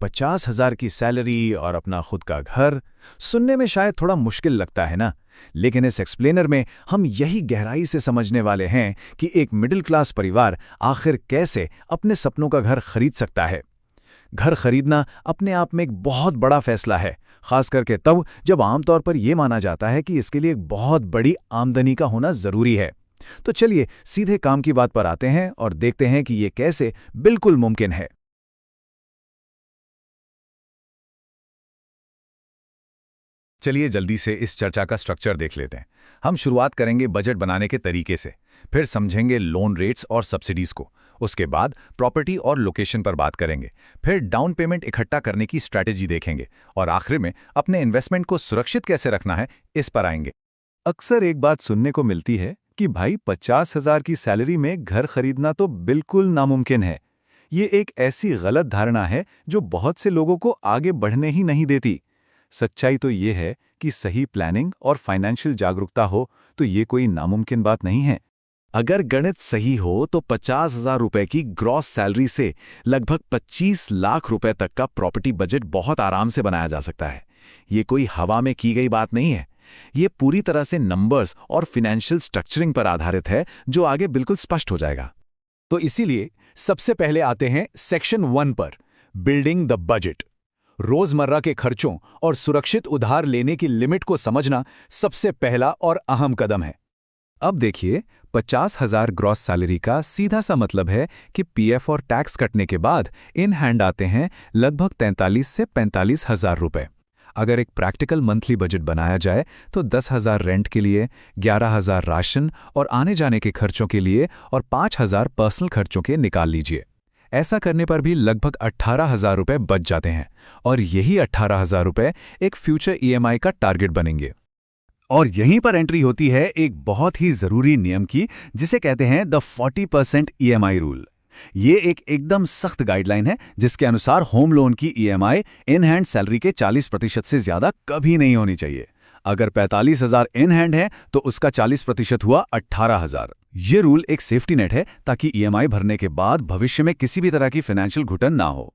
50,000 की सैलरी और अपना खुद का घर सुनने में शायद थोड़ा मुश्किल लगता है ना। लेकिन इस एक्सप्लेनर में हम यही गहराई से समझने वाले हैं कि एक मिडिल क्लास परिवार आखिर कैसे अपने सपनों का घर खरीद सकता है। घर खरीदना अपने आप में एक बहुत बड़ा फैसला है, खास करके तब जब आमतौर पर यह माना जाता है कि इसके लिए एक बहुत बड़ी आमदनी का होना जरूरी है। तो चलिए सीधे काम की बात पर आते हैं और देखते हैं कि ये कैसे बिल्कुल मुमकिन है। चलिए जल्दी से इस चर्चा का स्ट्रक्चर देख लेते हैं। हम शुरुआत करेंगे बजट बनाने के तरीके से, फिर समझेंगे लोन रेट्स और सब्सिडीज को, उसके बाद प्रॉपर्टी और लोकेशन पर बात करेंगे, फिर डाउन पेमेंट इकट्ठा करने की स्ट्रैटेजी देखेंगे और आखिर में अपने इन्वेस्टमेंट को सुरक्षित कैसे रखना है इस पर आएंगे। अक्सर एक बात सुनने को मिलती है कि भाई 50,000 की सैलरी में घर खरीदना तो बिल्कुल नामुमकिन है। ये एक ऐसी गलत धारणा है जो बहुत से लोगों को आगे बढ़ने ही नहीं देती। सच्चाई तो ये है कि सही प्लानिंग और फाइनेंशियल जागरूकता हो तो ये कोई नामुमकिन बात नहीं है। अगर गणित सही हो तो 50,000 रुपए की ग्रॉस सैलरी से लगभग 25 लाख रुपए तक का प्रॉपर्टी बजट बहुत आराम से बनाया जा सकता है। ये कोई हवा में की गई बात नहीं है। ये पूरी तरह से नंबर्स और फाइनेंशियल स्ट्रक्चरिंग पर आधारित है, जो आगे बिल्कुल स्पष्ट हो जाएगा। तो इसीलिए सबसे पहले आते हैं सेक्शन 1 पर, बिल्डिंग द बजट। रोजमर्रा के खर्चों और सुरक्षित उधार लेने की लिमिट को समझना सबसे पहला और अहम कदम है। अब देखिए, 50,000 ग्रॉस सैलरी का सीधा सा मतलब है कि पीएफ और टैक्स कटने के बाद इन हैंड आते हैं लगभग 43 से 45,000 रुपए। अगर एक प्रैक्टिकल मंथली बजट बनाया जाए तो 10,000 रेंट के लिए, 11,000 राशन और आने जाने के खर्चों के लिए और 5,000 पर्सनल खर्चों के निकाल लीजिए। ऐसा करने पर भी लगभग 18,000 रुपए बच जाते हैं और यही 18,000 रुपए एक फ्यूचर ईएमआई का टारगेट बनेंगे। और यहीं पर एंट्री होती है एक बहुत ही जरूरी नियम की, जिसे कहते हैं द 40% ईएमआई रूल। ये एक एकदम सख्त गाइडलाइन है जिसके अनुसार होम लोन की ईएमआई इन हैंड सैलरी के 40% से ज्यादा कभी नहीं होनी चाहिए। अगर 45,000 इन हैंड है तो उसका 40% हुआ 18,000। ये रूल एक सेफ्टी नेट है ताकि ईएमआई भरने के बाद भविष्य में किसी भी तरह की फाइनेंशियल घुटन ना हो।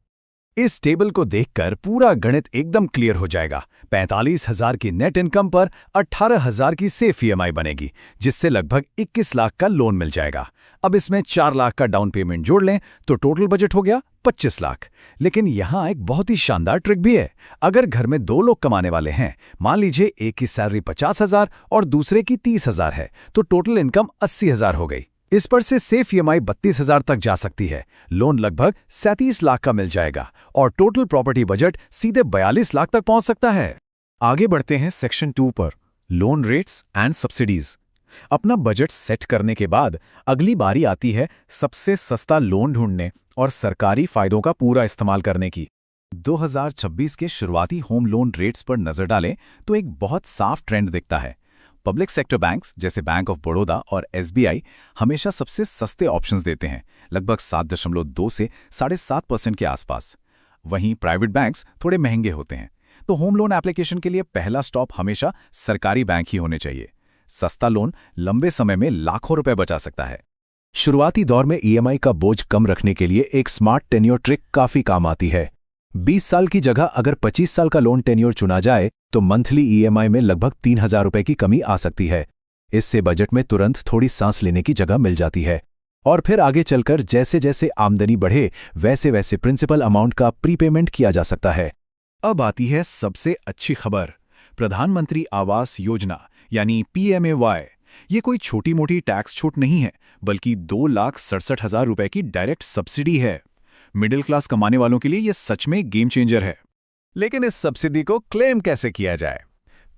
इस टेबल को देखकर पूरा गणित एकदम क्लियर हो जाएगा। 45,000 की नेट इनकम पर 18,000 की सेफ ईएमआई बनेगी, जिससे लगभग 21 लाख का लोन मिल जाएगा। अब इसमें 4 लाख का डाउन पेमेंट जोड़ लें तो टोटल बजट हो गया 25 लाख। लेकिन यहाँ एक बहुत ही शानदार ट्रिक भी है। अगर घर में 2 लोग कमाने वाले हैं, मान लीजिए एक की सैलरी 50,000 और दूसरे की 30,000 है, तो टोटल इनकम 80,000 हो गई। इस पर से सेफ ईएमआई 32,000 तक जा सकती है। लोन लगभग 37 लाख का मिल जाएगा और टोटल प्रॉपर्टी बजट सीधे 42 लाख तक पहुंच सकता है। आगे बढ़ते हैं सेक्शन 2 पर, लोन रेट्स एंड सब्सिडीज। अपना बजट सेट करने के बाद अगली बारी आती है सबसे सस्ता लोन ढूंढने और सरकारी फायदों का पूरा इस्तेमाल करने की। 2026 के शुरुआती होम लोन रेट्स पर नजर डालें तो एक बहुत साफ ट्रेंड दिखता है। पब्लिक सेक्टर बैंक्स जैसे बैंक ऑफ बड़ौदा और एसबीआई हमेशा सबसे सस्ते ऑप्शंस देते हैं, लगभग 7.2 से 7.5% के आसपास। वहीं प्राइवेट बैंक्स थोड़े महंगे होते हैं। तो होम लोन एप्लीकेशन के लिए पहला स्टॉप हमेशा सरकारी बैंक ही होने चाहिए। सस्ता लोन लंबे समय में लाखों रुपए बचा सकता है। शुरुआती दौर में ईएमआई का बोझ कम रखने के लिए एक स्मार्ट टेन्योर ट्रिक काफी काम आती है। 20 साल की जगह अगर 25 साल का लोन टेन्योर चुना जाए तो मंथली ईएमआई में लगभग 3,000 रुपए की कमी आ सकती है। इससे बजट में तुरंत थोड़ी सांस लेने की जगह मिल जाती है। और फिर आगे चलकर जैसे जैसे आमदनी बढ़े वैसे वैसे प्रिंसिपल अमाउंट का प्रीपेमेंट किया जा सकता है। अब आती है सबसे अच्छी खबर, प्रधानमंत्री आवास योजना यानी पीएमएवाई। ये कोई छोटी मोटी टैक्स छूट नहीं है, बल्कि 2,67,000 रुपए की डायरेक्ट सब्सिडी है। मिडिल क्लास कमाने वालों के लिए ये सच में गेम चेंजर है। लेकिन इस सब्सिडी को क्लेम कैसे किया जाए?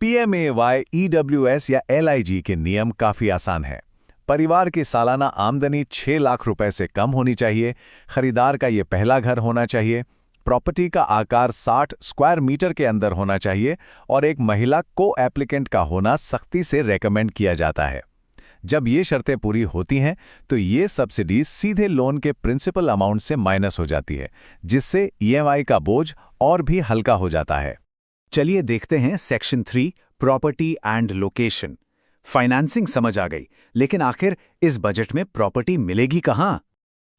पीएमएवाई, ईडब्ल्यूएस या एलआईजी के नियम काफी आसान है। परिवार की सालाना आमदनी 6 लाख रुपए से कम होनी चाहिए, खरीदार का ये पहला घर होना चाहिए, प्रॉपर्टी का आकार 60 स्क्वायर मीटर के अंदर होना चाहिए और एक महिला को एप्लीकेंट का होना सख्ती से रेकमेंड किया जाता है। जब ये शर्तें पूरी होती हैं तो ये सब्सिडी सीधे लोन के प्रिंसिपल अमाउंट से माइनस हो जाती है, जिससे ईएमआई का बोझ और भी हल्का हो जाता है। चलिए देखते हैं section 3, property and location. Financing समझ आ गई, लेकिन आखिर इस बजट में प्रॉपर्टी मिलेगी कहाँ?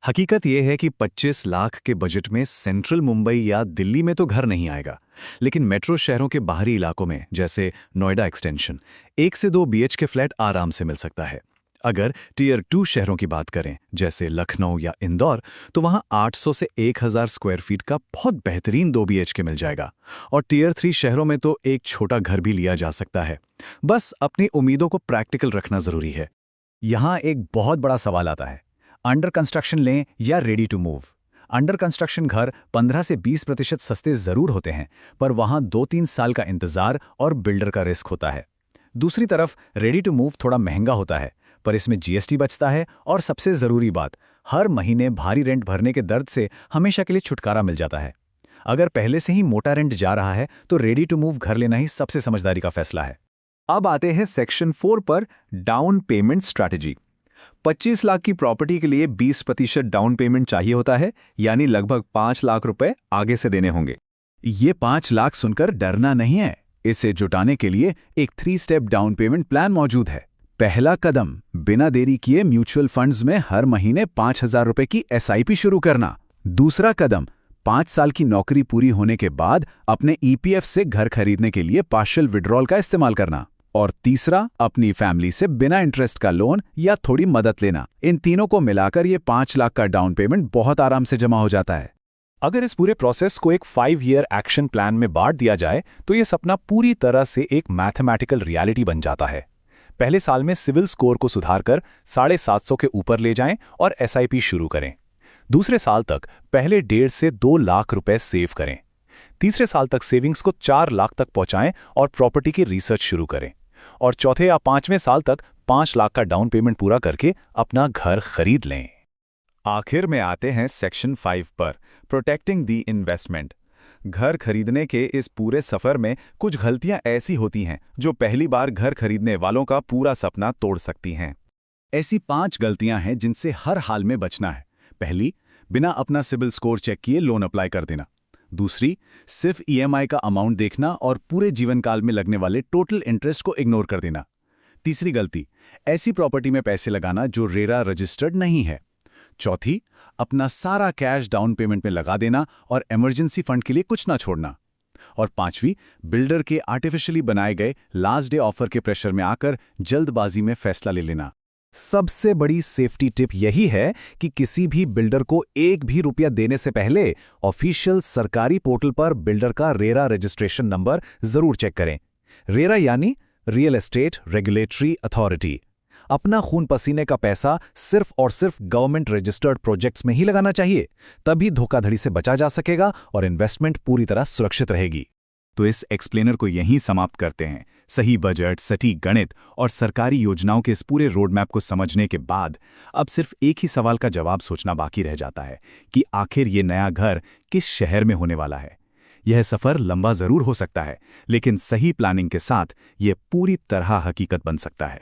हकीकत यह है कि 25 लाख के बजट में सेंट्रल मुंबई या दिल्ली में तो घर नहीं आएगा, लेकिन मेट्रो शहरों के बाहरी इलाकों में जैसे नोएडा एक्सटेंशन 1 से 2 बीएचके फ्लैट आराम से मिल सकता है। अगर टियर 2 शहरों की बात करें जैसे लखनऊ या इंदौर, तो वहां 800 से 1000 स्क्वायर फीट का बहुत बेहतरीन 2 बीएचके मिल जाएगा। और टियर 3 शहरों में तो एक छोटा घर भी लिया जा सकता है। बस अपनी उम्मीदों को प्रैक्टिकल रखना जरूरी है। यहाँ एक बहुत बड़ा सवाल आता है, अंडर कंस्ट्रक्शन लें या ready to move. Under construction घर 15 से 20% सस्ते जरूर होते हैं, पर वहां 2-3 साल का इंतजार और बिल्डर का रिस्क होता है। दूसरी तरफ रेडी टू मूव थोड़ा महंगा होता है, पर इसमें जीएसटी बचता है और सबसे जरूरी बात, हर महीने भारी रेंट भरने के दर्द से हमेशा के लिए छुटकारा मिल जाता है। अगर पहले से ही मोटा रेंट जा रहा है तो रेडी टू मूव घर लेना ही सबसे समझदारी का फैसला है। अब आते हैं सेक्शन 4 पर, डाउन पेमेंट स्ट्रैटेजी। 25 लाख की प्रॉपर्टी के लिए 20% डाउन पेमेंट चाहिए होता है, यानी लगभग 5 लाख रुपए आगे से देने होंगे। ये 5 लाख सुनकर डरना नहीं है। इसे जुटाने के लिए एक 3 स्टेप डाउन पेमेंट प्लान मौजूद है। पहला कदम, बिना देरी किए म्यूचुअल फंड्स में हर महीने 5,000 रुपए की एसआईपी शुरू करना। दूसरा कदम, 5 साल की नौकरी पूरी होने के बाद अपने ईपीएफ से घर खरीदने के लिए पार्शियल विड्रॉल का इस्तेमाल करना। और तीसरा, अपनी फैमिली से बिना इंटरेस्ट का लोन या थोड़ी मदद लेना। इन तीनों को मिलाकर ये 5 लाख का डाउन पेमेंट बहुत आराम से जमा हो जाता है। अगर इस पूरे प्रोसेस को एक 5 ईयर एक्शन प्लान में बांट दिया जाए तो ये सपना पूरी तरह से एक मैथमेटिकल रियलिटी बन जाता है। पहले साल में सिविल स्कोर को सुधारकर 750 के ऊपर ले जाएं और एसआईपी शुरू करें। दूसरे साल तक पहले 1.5 से 2 लाख रुपए सेव करें। तीसरे साल तक सेविंग्स को 4 लाख तक पहुंचाएं और प्रॉपर्टी की रिसर्च शुरू करें। और चौथे या 5वें साल तक 5 लाख का डाउन पेमेंट पूरा करके अपना घर खरीद लें। आखिर में आते हैं सेक्शन 5 पर, प्रोटेक्टिंग द इन्वेस्टमेंट। घर खरीदने के इस पूरे सफर में कुछ गलतियां ऐसी होती हैं जो पहली बार घर खरीदने वालों का पूरा सपना तोड़ सकती हैं। ऐसी 5 गलतियां हैं जिनसे हर हाल में बचना है। पहली, बिना अपना सिबिल स्कोर चेक किए लोन अप्लाई कर देना। दूसरी, सिर्फ ईएमआई का अमाउंट देखना और पूरे जीवन काल में लगने वाले टोटल इंटरेस्ट को इग्नोर कर देना। तीसरी गलती, ऐसी प्रॉपर्टी में पैसे लगाना जो रेरा रजिस्टर्ड नहीं है। चौथी, अपना सारा कैश डाउन पेमेंट में लगा देना और इमरजेंसी फंड के लिए कुछ ना छोड़ना। और पांचवी, बिल्डर के आर्टिफिशियली बनाए गए लास्ट डे ऑफर के प्रेशर में आकर जल्दबाजी में फैसला ले लेना। सबसे बड़ी सेफ्टी टिप यही है कि किसी भी बिल्डर को एक भी रुपया देने से पहले ऑफिशियल सरकारी पोर्टल पर बिल्डर का रेरा रजिस्ट्रेशन नंबर जरूर चेक करें। रेरा यानी रियल एस्टेट रेगुलेटरी अथॉरिटी। अपना खून पसीने का पैसा सिर्फ और सिर्फ गवर्नमेंट रजिस्टर्ड प्रोजेक्ट्स में ही लगाना चाहिए, तभी धोखाधड़ी से बचा जा सकेगा और इन्वेस्टमेंट पूरी तरह सुरक्षित रहेगी। तो इस एक्सप्लेनर को यहीं समाप्त करते हैं। सही बजट, सटीक गणित और सरकारी योजनाओं के इस पूरे रोड मैप को समझने के बाद अब सिर्फ एक ही सवाल का जवाब सोचना बाकी रह जाता है कि आखिर ये नया घर किस शहर में होने वाला है। यह सफर लंबा जरूर हो सकता है, लेकिन सही प्लानिंग के साथ यह पूरी तरह हकीकत बन सकता है।